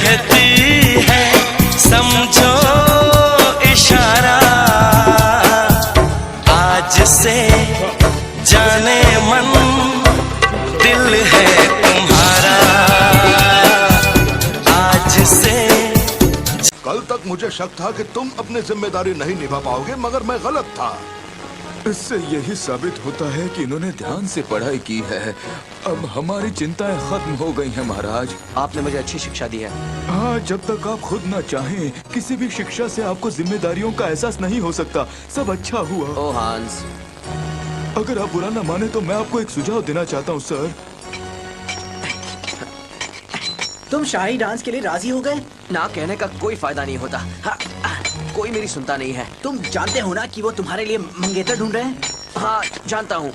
कहती है समझो इशारा, आज से जाने मन दिल है तुम्हारा, आज से। कल तक मुझे शक था कि तुम अपनी जिम्मेदारी नहीं निभा पाओगे, मगर मैं गलत था। इससे यही साबित होता है कि इन्होंने ध्यान से पढ़ाई की है। अब हमारी चिंताएं खत्म हो गई हैं महाराज। आपने मुझे अच्छी शिक्षा दी है। हाँ, जब तक आप खुद न चाहें, किसी भी शिक्षा से आपको जिम्मेदारियों का एहसास नहीं हो सकता। सब अच्छा हुआ। ओ हांस, अगर आप बुरा न माने तो मैं आपको एक सुझाव देना चाहता हूँ सर। तुम शाही डांस के लिए राजी हो गए? ना कहने का कोई फायदा नहीं होता। हाँ, कोई मेरी सुनता नहीं है। तुम जानते हो ना कि वो तुम्हारे लिए मंगेतर ढूंढ रहे हैं? हाँ, जानता हूँ।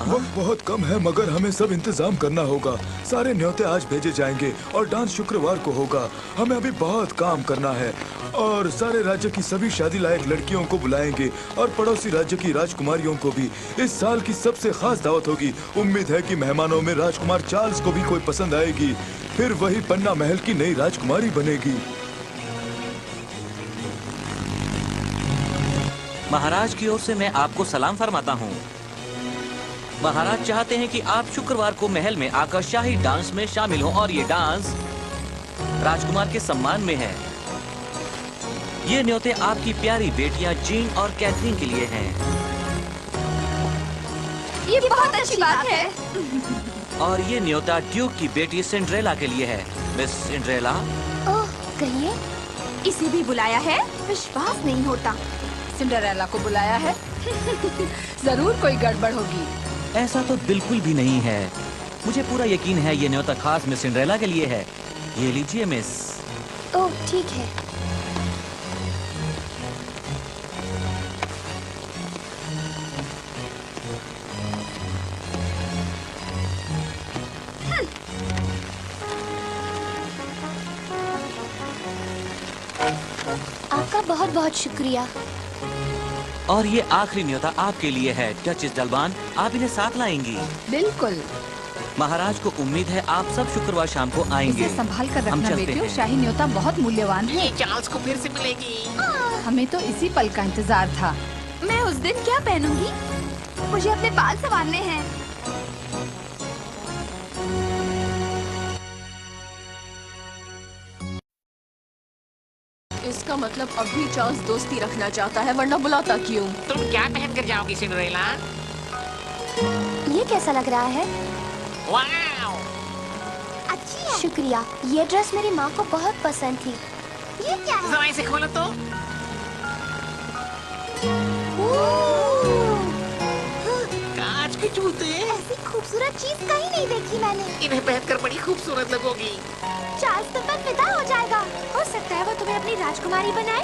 वक्त बहुत कम है, मगर हमें सब इंतजाम करना होगा। सारे न्योते आज भेजे जाएंगे और डांस शुक्रवार को होगा। हमें अभी बहुत काम करना है और सारे राज्य की सभी शादी लायक लड़कियों को बुलाएंगे और पड़ोसी राज्य की राजकुमारियों को भी। इस साल की सबसे खास दावत होगी। उम्मीद है कि मेहमानों में राजकुमार चार्ल्स को भी कोई पसंद आएगी। फिर वही पन्ना महल की नई राजकुमारी बनेगी। महाराज की ओर से मैं आपको सलाम फरमाता हूँ। महाराज चाहते हैं कि आप शुक्रवार को महल में आकर शाही डांस में शामिल हों और ये डांस राजकुमार के सम्मान में है। ये न्योते आपकी प्यारी बेटियां जीन और कैथरीन के लिए हैं। ये बहुत अच्छी बात है। और ये न्योता ड्यूक की बेटी सिंड्रेला के लिए है। Miss Cinderella. ओह, कहिए, इसे भी बुलाया है? विश्वास नहीं होता। सिंड्रेला को बुलाया है? जरूर कोई गड़बड़ होगी। ऐसा तो बिल्कुल भी नहीं है। मुझे पूरा यकीन है ये न्योता खास मिस सिंड्रेला के लिए है। ये लीजिए मिस। ओह, ठीक है। आपका बहुत बहुत शुक्रिया। और ये आखिरी न्योता आपके लिए है डचेस डलबान। आप इन्हें साथ लाएंगी? बिल्कुल। महाराज को उम्मीद है आप सब शुक्रवार शाम को आएंगे। इसे संभाल कर हम रखना चलते बेटियों। हैं। शाही न्योता बहुत मूल्यवान है। चार्ल्स को फिर से मिलेगी। हमें तो इसी पल का इंतजार था। मैं उस दिन क्या पहनूंगी? मुझे अपने बाल संवारने हैं। इसका मतलब अभी चार्ल्स दोस्ती रखना चाहता है, वरना बुलाता क्यों? तुम क्या पहन कर जाओगी सिंड्रेला? ये कैसा लग रहा है? वाव! अच्छी है। शुक्रिया। ये ड्रेस मेरी माँ को बहुत पसंद थी। ये क्या है? जरा इसे खोलो तो। कांच के जूते। ऐसी खूबसूरत चीज कहीं नहीं देखी मैंने। इन्हें पहनकर बड़ी खूबसूरत लगोगी। चार्ल्स तुम पर फिदा हो जाएगा। हो सकता है वो तुम्हें अपनी राजकुमारी बनाए।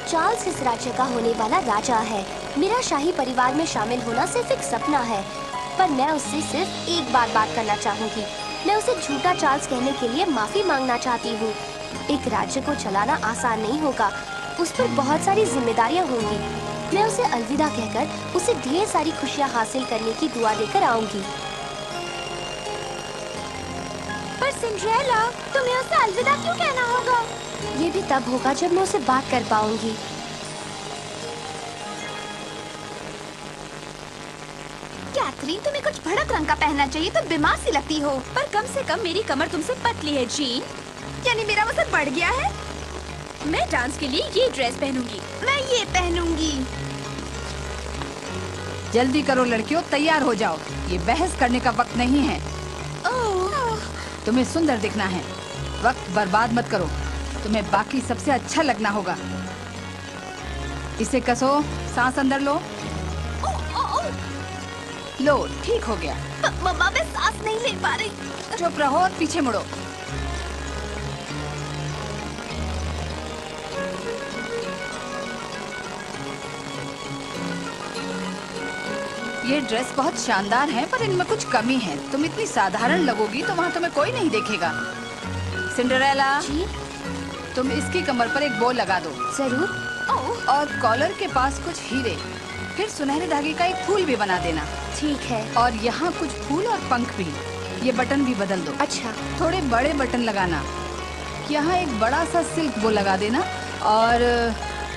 चार्ल्स इस राज्य का होने वाला राजा है। मेरा शाही परिवार में शामिल होना सिर्फ एक सपना है, पर मैं उससे सिर्फ एक बात करना चाहूँगी। मैं उसे झूठा चार्ल्स कहने के लिए माफी मांगना चाहती हूँ। एक राज्य को चलाना आसान नहीं होगा, उस पर बहुत सारी जिम्मेदारियाँ होंगी। मैं उसे अलविदा कहकर उसे ढेर सारी खुशियाँ हासिल करने की दुआ देकर आऊंगी। पर सिंड्रेला, तुम्हें उसे अलविदा क्यों कहना होगा? ये भी तब होगा जब मैं उसे बात कर पाऊंगी। कैथरीन, तुम्हें कुछ भड़क रंग का पहनना चाहिए। तुम बीमार सी लगती हो। पर कम से कम मेरी कमर तुमसे पतली है जीन। यानी मेरा वजन बढ़ गया है। मैं डांस के लिए ये ड्रेस पहनूंगी। मैं ये पहनूंगी। जल्दी करो लड़कियों, तैयार हो जाओ। ये बहस करने का वक्त नहीं है। तुम्हें सुंदर दिखना है, वक्त बर्बाद मत करो। तुम्हें बाकी सबसे अच्छा लगना होगा। इसे कसो, सांस अंदर लो। लो, ठीक हो गया। मम्मा, मैं सांस नहीं ले पा रही। चुप रहो और पीछे मुड़ो। ये ड्रेस बहुत शानदार है, पर इनमें कुछ कमी है। तुम इतनी साधारण लगोगी तो वहाँ तुम्हें कोई नहीं देखेगा। सिंड्रेला जी? तुम इसकी कमर पर एक बो लगा दो। जरूर। और कॉलर के पास कुछ हीरे, फिर सुनहरे धागे का एक फूल भी बना देना। ठीक है। और यहाँ कुछ फूल और पंख भी। ये बटन भी बदल दो। अच्छा। थोड़े बड़े बटन लगाना। यहाँ एक बड़ा सा सिल्क बो लगा देना और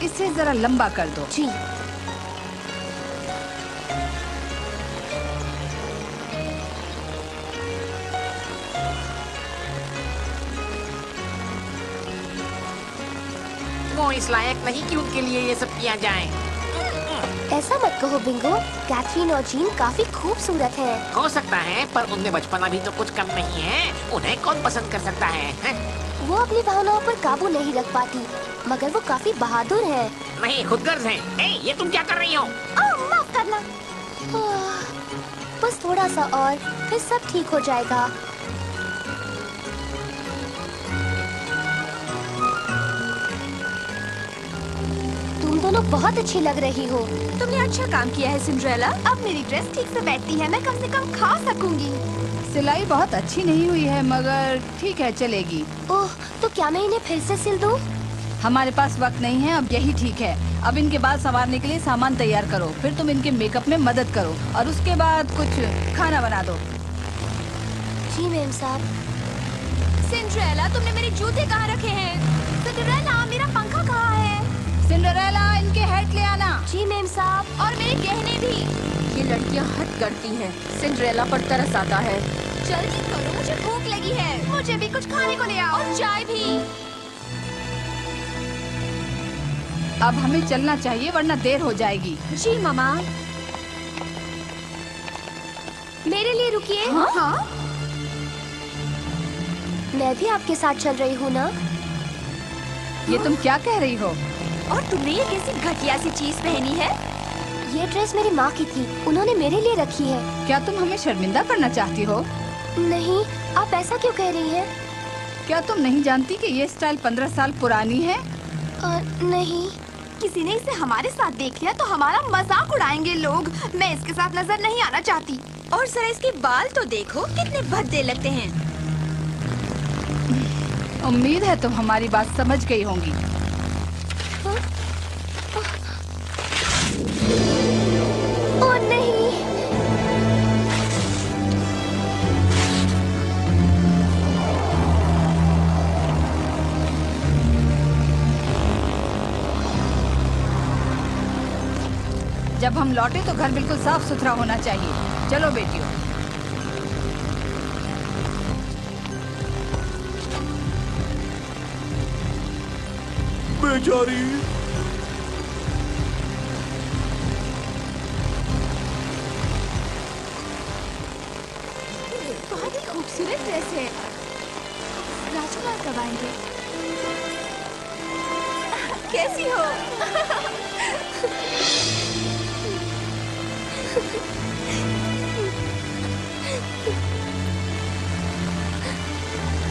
इसे जरा लंबा कर दो। जी। वो इस लायक नहीं कि उनके लिए ये सब किया जाए। ऐसा मत कहो बिंगो, कैथरीन और जीन काफी खूबसूरत हैं। हो सकता है, पर उनमें बचपना भी तो कुछ कम नहीं है। उन्हें कौन पसंद कर सकता है, हैं? वो अपनी भावनाओं पर काबू नहीं रख पाती, मगर वो काफी बहादुर हैं। नहीं, खुदगर्ज है। ए, ये तुम क्या कर रही हो? माफ करना। बस थोड़ा सा और, फिर सब ठीक हो जाएगा। तुम दोनों बहुत अच्छी लग रही हो। तुमने अच्छा काम किया है सिंड्रेला। अब मेरी ड्रेस ठीक से बैठती है, मैं कम से कम खा सकूंगी। सिलाई बहुत अच्छी नहीं हुई है, मगर ठीक है, चलेगी। ओह, तो क्या मैं इन्हें फिर से सिल दूं? हमारे पास वक्त नहीं है, अब यही ठीक है। अब इनके बाल संवारने के लिए सामान तैयार करो, फिर तुम इनके मेकअप में मदद करो और उसके बाद कुछ खाना बना दो। जी मैम साहब। सिंड्रेला, तुमने मेरे जूते कहाँ रखे हैं? सिंड्रेला, मेरा पंखा कहाँ है? सिंड्रेला, इनके हैट ले आना। जी मैम साहब। और मेरे गहने भी। ये लड़कियाँ हद करती हैं। सिंड्रेला पर तरस आता है। जल्दी करो, मुझे भूख लगी है। मुझे भी कुछ खाने को ले आओ और चाय भी। अब हमें चलना चाहिए वरना देर हो जाएगी। जी मामा। मेरे लिए रुकिए। हाँ? मैं भी आपके साथ चल रही हूँ ना। ये तुम क्या कह रही हो? और तुमने ये कैसी घटिया सी चीज पहनी है? ये ड्रेस मेरी माँ की थी, उन्होंने मेरे लिए रखी है। क्या तुम हमें शर्मिंदा करना चाहती हो? नहीं, आप ऐसा क्यों कह रही हैं? क्या तुम नहीं जानती कि ये स्टाइल 15 साल पुरानी है? नहीं। किसी ने इसे हमारे साथ देख लिया तो हमारा मजाक उड़ाएंगे लोग। मैं इसके साथ नजर नहीं आना चाहती। और जरा इसके बाल तो देखो, कितने भद्दे लगते हैं। उम्मीद है तुम हमारी बात समझ गई होंगी। ओह नहीं। जब हम लौटे तो घर बिल्कुल साफ सुथरा होना चाहिए। चलो बेटियों। बेचारी। बहुत ही खूबसूरत ड्रेस है। राजकुमार कब आएंगे? कैसी हो?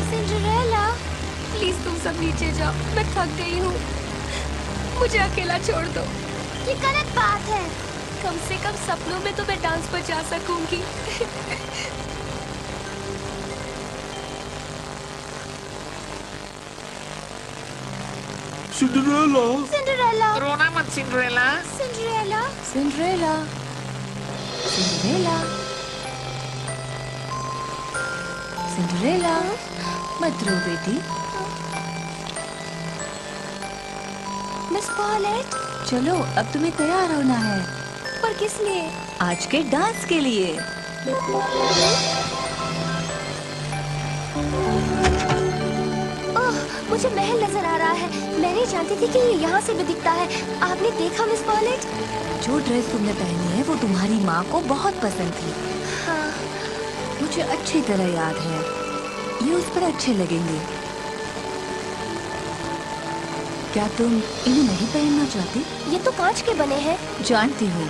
सिंड्रेला, प्लीज तुम सब नीचे जाओ, मैं थक गई हूँ। मुझे अकेला छोड़ दो। ये गलत बात है। कम से कम सपनों में तो मैं डांस पर जा सकूंगी। सिंड्रेला। सिंड्रेला। रोना मत Cinderella. Cinderella. Cinderella, Cinderella, Cinderella, मत रो बेटी। मिस पॉलेट। चलो अब तुम्हें तैयार होना है। पर किस लिए? आज के डांस के लिए। ओह, मुझे महल नजर आ रहा है। मैं नहीं जानती थी कि ये यहाँ से भी दिखता है। आपने देखा मिस पॉलेट? जो ड्रेस तुमने पहनी है वो तुम्हारी माँ को बहुत पसंद थी। हाँ। मुझे अच्छी तरह याद है। ये उस पर अच्छे लगेंगे। क्या तुम इन्हें नहीं पहनना चाहती? ये तो कांच के बने हैं। जानती हूँ,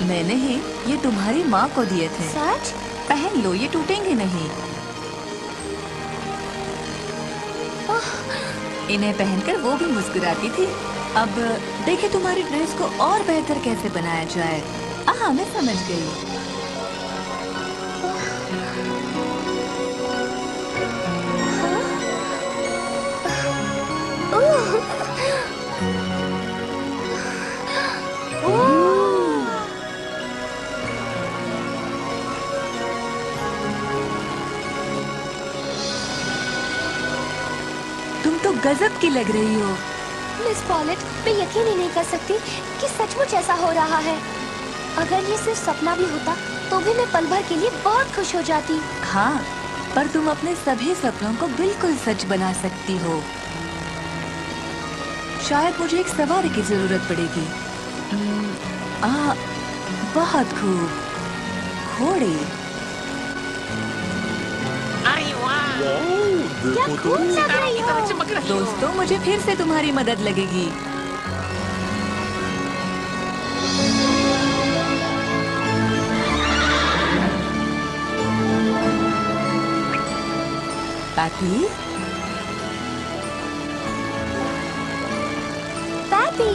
मैंने ही ये तुम्हारी माँ को दिए थे। सच? पहन लो, ये टूटेंगे नहीं। इन्हें पहनकर वो भी मुस्कुराती थी। अब देखे तुम्हारी ड्रेस को और बेहतर कैसे बनाया जाए। मैं समझ गई। गजब की लग रही हो। मिस पॉलेट, मैं यकीन ही नहीं कर सकती कि सचमुच ऐसा हो रहा है। अगर ये सिर्फ सपना भी होता तो भी मैं पल भर के लिए बहुत खुश हो जाती। हाँ, पर तुम अपने सभी सपनों को बिल्कुल सच बना सकती हो। शायद मुझे एक सवारी की जरूरत पड़ेगी। बहुत खूब, घोड़े। अरे वाह, क्या खूब लग रही की तरह हो। चमक रही हो। दोस्तों, मुझे फिर से तुम्हारी मदद लगेगी। पैपी, पैपी,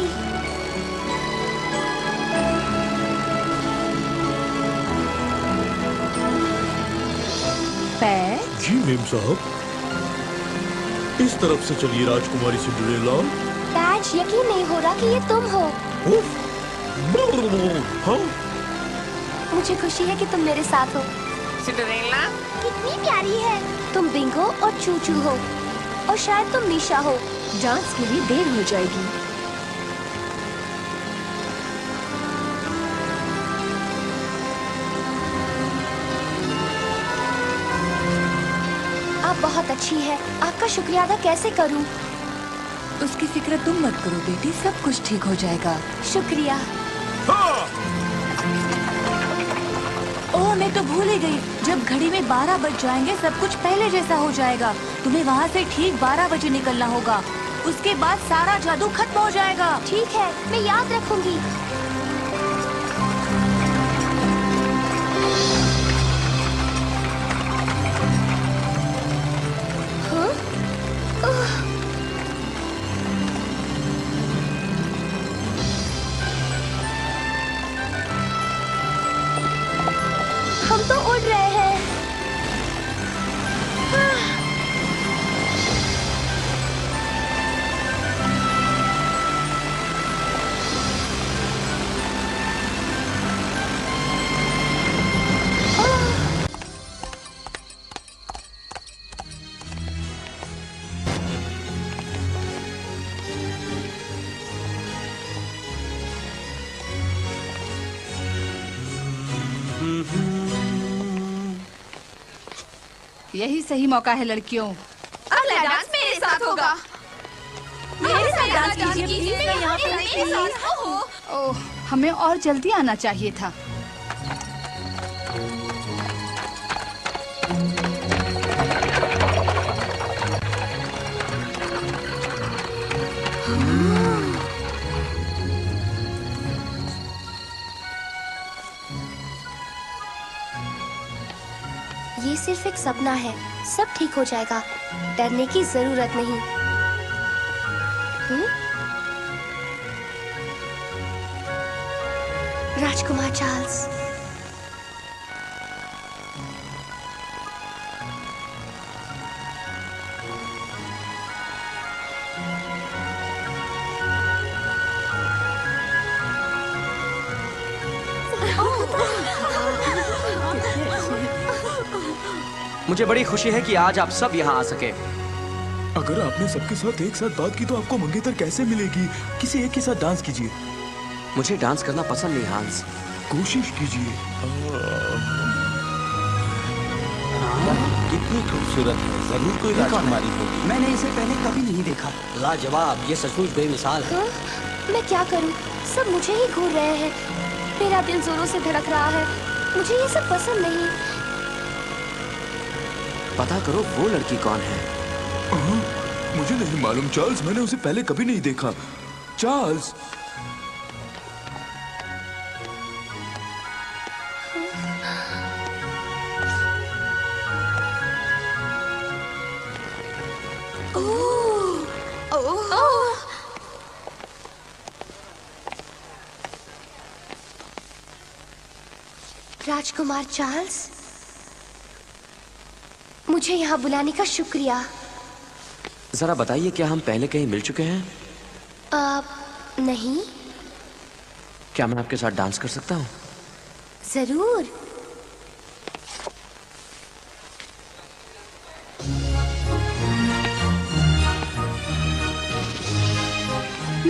पैच। जी मेम साहब, इस तरफ से चलिए राजकुमारी सिंड्रेला। पैच, यकीन नहीं हो रहा कि ये तुम हो। हाँ, मुझे खुशी है कि तुम मेरे साथ हो। सिंड्रेला, कितनी प्यारी है। तुम बिंगो और चूचू हो और शायद तुम मीशा हो। डांस के लिए देर हो जाएगी। आप बहुत अच्छी है। आपका शुक्रिया अदा कैसे करूं? उसकी फिक्र तुम मत करो बेटी, सब कुछ ठीक हो जाएगा। शुक्रिया। ओह, मैं तो भूल ही गई। जब घड़ी में 12 बज जाएंगे सब कुछ पहले जैसा हो जाएगा। तुम्हें वहाँ से ठीक 12 बजे निकलना होगा। उसके बाद सारा जादू खत्म हो जाएगा। ठीक है, मैं याद रखूंगी। हाँ? हम तो उड़ रहे हैं। यही सही मौका है लड़कियों। अगला डांस मेरे साथ होगा। मेरे साथ डांस कीजिए प्लीज। ओह, हमें और जल्दी आना चाहिए था। ये सिर्फ एक सपना है, सब ठीक हो जाएगा। डरने की जरूरत नहीं। राजकुमार चार्ल्स। मुझे बड़ी खुशी है कि आज आप सब यहाँ आ सके। अगर आपने सबके साथ एक साथ बात की तो आपको मंगेतर कैसे मिलेगी? किसी एक के साथ डांस कीजिए। मुझे डांस करना पसंद नहीं हांस। कोशिश कीजिए। कितनी खूबसूरत है, जरूर कोई राजकुमारी होगी। मैंने इसे पहले कभी नहीं देखा। लाजवाब, ये सचमुच बेमिसाल है। हाँ? मैं क्या करूं? सब मुझे ही घूर रहे हैं। मेरा दिल जोरों से धड़क रहा है। मुझे ये सब पसंद नहीं। पता करो वो लड़की कौन है। मुझे नहीं मालूम चार्ल्स, मैंने उसे पहले कभी नहीं देखा। चार्ल्स, राजकुमार चार्ल्स, मुझे यहाँ बुलाने का शुक्रिया। जरा बताइए, क्या हम पहले कहीं मिल चुके हैं? नहीं। क्या मैं आपके साथ डांस कर सकता हूँ? जरूर।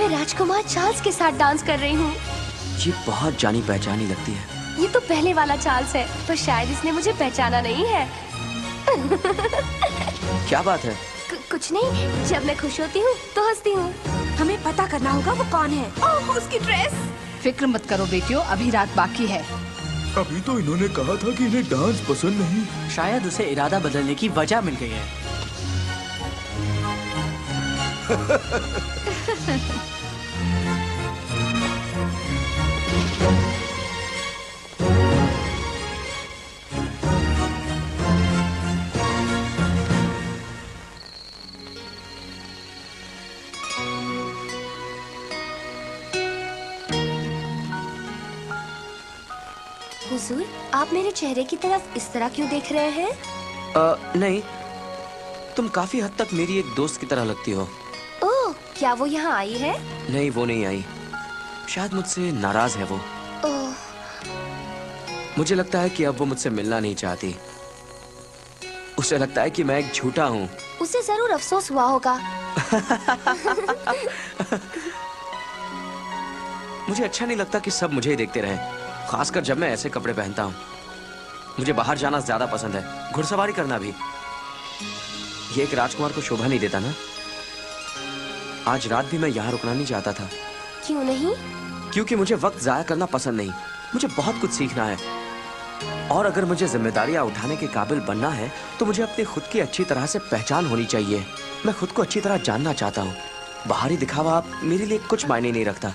मैं राजकुमार चार्ल्स के साथ डांस कर रही हूँ। ये बहुत जानी पहचानी लगती है। ये तो पहले वाला चार्ल्स है, पर शायद इसने मुझे पहचाना नहीं है। क्या बात है? कुछ नहीं, जब मैं खुश होती हूँ तो हंसती हूँ। हमें पता करना होगा वो कौन है। ओह, उसकी ड्रेस। फिक्र मत करो बेटियों, अभी रात बाकी है। अभी तो इन्होंने कहा था कि इन्हें डांस पसंद नहीं। शायद उसे इरादा बदलने की वजह मिल गई है। हुजूर, आप मेरे चेहरे की तरफ इस तरह क्यों देख रहे हैं? नहीं, तुम काफी हद तक मेरी एक दोस्त की तरह लगती हो। ओह, क्या वो यहाँ आई है? नहीं, वो नहीं आई। शायद मुझसे नाराज है वो। ओह, मुझे लगता है कि अब वो मुझसे मिलना नहीं चाहती। उसे लगता है कि मैं एक झूठा हूँ। उसे जरूर अफसोस हुआ होगा। मुझे अच्छा नहीं लगता कि सब मुझे ही देखते रहें, खासकर जब मैं ऐसे कपड़े पहनता हूँ। मुझे बाहर जाना ज्यादा पसंद है, घुड़सवारी करना भी। ये एक राजकुमार को शोभा नहीं देता ना। आज रात भी मैं यहाँ रुकना नहीं चाहता था। क्यों नहीं? क्योंकि मुझे वक्त जाया करना पसंद नहीं। मुझे बहुत कुछ सीखना है, और अगर मुझे जिम्मेदारियां उठाने के काबिल बनना है तो मुझे अपनी खुद की अच्छी तरह से पहचान होनी चाहिए। मैं खुद को अच्छी तरह जानना चाहता हूँ। बाहरी दिखावा मेरे लिए कुछ मायने नहीं रखता।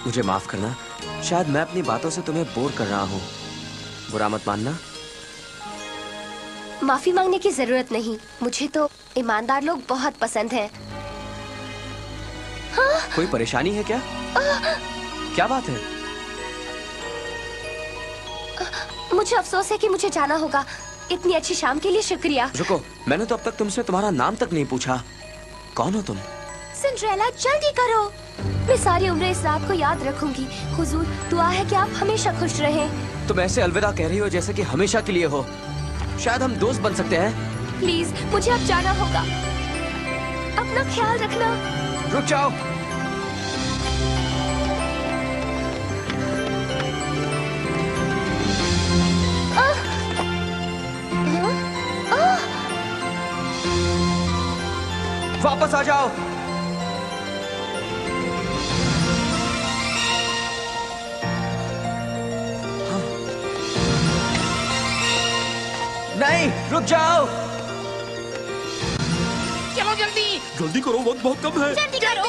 मुझे माफ करना, शायद मैं अपनी बातों से तुम्हें बोर कर रहा हूँ। बुरा मत मानना। माफी मांगने की जरूरत नहीं। मुझे तो ईमानदार लोग बहुत पसंद हैं। हाँ? कोई परेशानी है क्या? क्या बात है? मुझे अफसोस है कि मुझे जाना होगा। इतनी अच्छी शाम के लिए शुक्रिया। रुको, मैंने तो अब तक तुमसे तुम्हारा नाम तक नहीं पूछा। कौन हो तुम? सिंड्रेला, जल्दी करो। मैं सारी उम्र इस रात को याद रखूंगी। हुजूर, दुआ है कि आप हमेशा खुश रहें। तुम ऐसे अलविदा कह रही हो जैसे कि हमेशा के लिए हो। शायद हम दोस्त बन सकते हैं। प्लीज, मुझे अब जाना होगा। अपना ख्याल रखना। रुक जाओ। वापस आ जाओ। नहीं, रुक जाओ। चलो जल्दी। जल्दी करो, वक्त बहुत कम है। जल्दी करो।